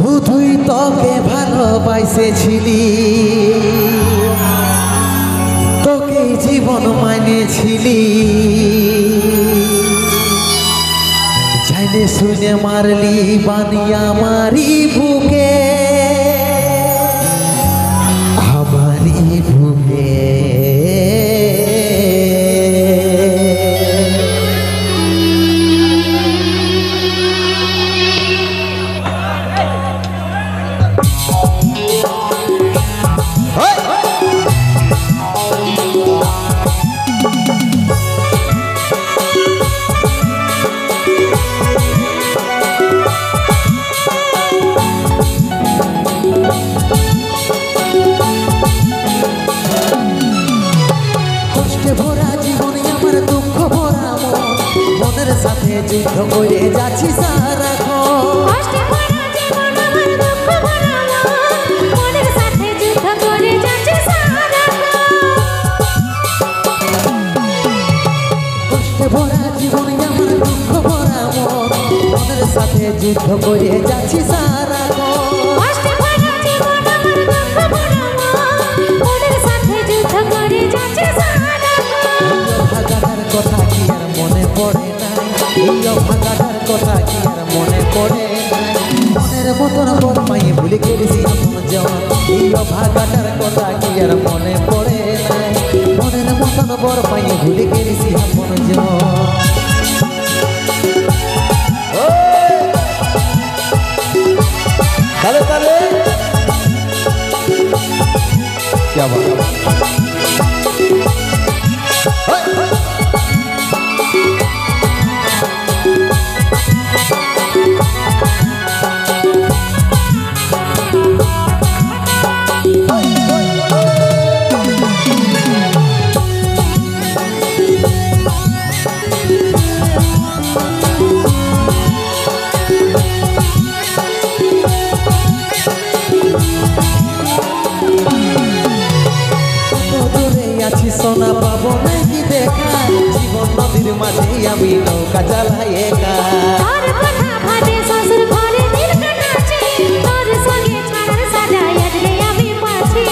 শুধুই তোকে ভালোবাসেছিলি, তোকে জীবন মানেছিলি, জানে শুনে মারলি বানিয়া মারি বুকে, আমারি বুকে। ভরা জীবনে আমার দুঃখ ভরা মনের সাথে যুদ্ধ করে যাচ্ছি সারাক্ষণ। কষ্টে ভরা জীবন আমার দুঃখ ভরা মনের সাথে যুদ্ধ করে যাচ্ছি সারাক্ষণ। কষ্টে ভরা জীবনে আমার দুঃখ ভরা মনের সাথে যুদ্ধ করে যাচ্ছি সারাক্ষণ। কষ্টে ভরা জীবন আমার দুঃখ ভরা মনের সাথে যুদ্ধ করে যাচ্ছি ভাগাটার কথা কি আর মনে পড়ে না, এই ভাগাটার কথা কি আর মনে পড়ে না, মনের মতন বর মাই ভুলে গেছি আপন জন। এই ভাগাটার কথা কি আর মনে পড়ে না, মনের মতন বর মাই ভুলে গেছি আপন জন। তাহলে তাহলে क्या बात সোনা পাবো নাকি দেখা, জীবন নদীর মাঝে আমি নৌকা চালাই একা। তোর কথা ভাবে শ্বশুর ঘরে দিন কাটাচ্ছি, তোর সঙ্গে ছাড়ার সাজাই আজকে আমি পাচ্ছি।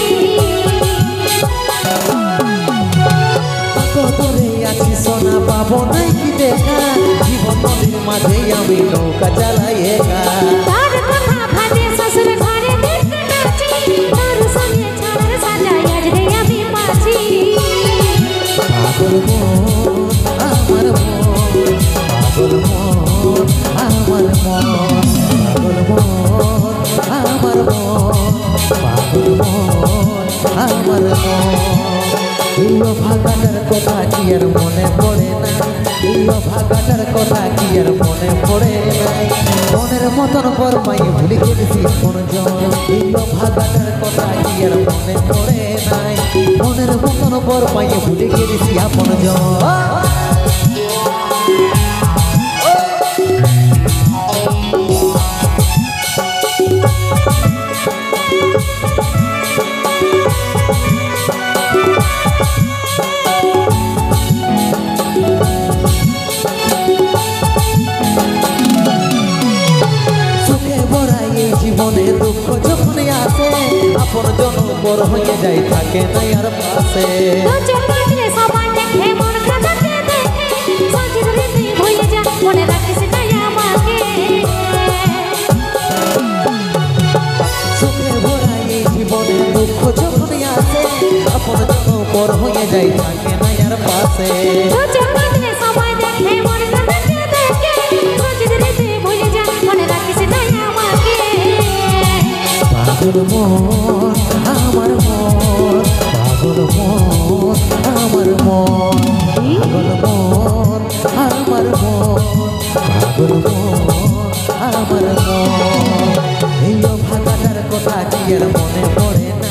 কত দূরে আছি সোনা পাবো নাকি দেখা, জীবন নদীর মাঝে আমি নৌকা চালাই একা। তোর কথা ভাবে শ্বশুর ঘরে দিন কাটাচ্ছি, তোর সঙ্গে ছাড়ার সাজাই আজকে আমি পাচ্ছি। পাগল মন আমার মন, পাগল মন আমার মন, পাগল মন আমার মন, পাগল মন আমার মন। এই ভাগাটার কথা কি আর মনে পড়ে না, এই ভাগাটার কথা কি আর মনে পড়ে না, মনের মতন বর মাই ভুলে গেছি আপন জন। এই ভাগাটার কথা কি আর মনে পড়ে নাই, মনের মতন বর মাই ভুলে গেছি আপন জন। জীবনে দুঃখ যখন আসে, আপন জন বড় হয়ে যায় থাকে না আর পাশে। সবাই দেখে মন কাঁদাতে দেখে, সজির রীতি ভুলে যা, মনে রাখিস তাই আমাকে। সুখে ভরা এই জীবনে দুঃখ যখন আসে, আপন জন বড় হয়ে যায় থাকে না আর পাশে। সবাই দেখে মন কাঁদাতে দেখে, সজির রীতি ভুলে যা, মনে রাখিস তাই আমাকে। পাগল মন আমার মন, পাগল মন আমার মন, পাগল মন আমার মন, পাগল মন আমার মন। এই ভাগাটার কথা কি আর মনে পড়ে না,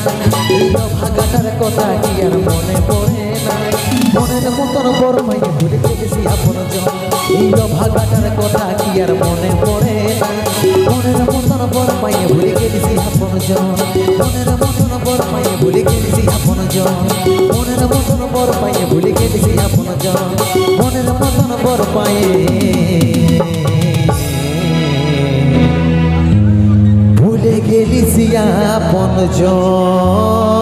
এই ভাগাটার কথা কি আর মনে পড়ে না, মনের মতন বর মাই ভুলে গেছি আপন জন। এই ভাগাটার কথা কি আর মনে পড়ে না, মনের মতন বর মাই ভুলে গেছি আপন জন। মনের মতন বর মাই ভুলে গেছি আপন জন, মনের মতন বর মাই ভুলে গেছি আপন জন, মনের মতন বর পায়ে মিলিসিয়া আপনজন।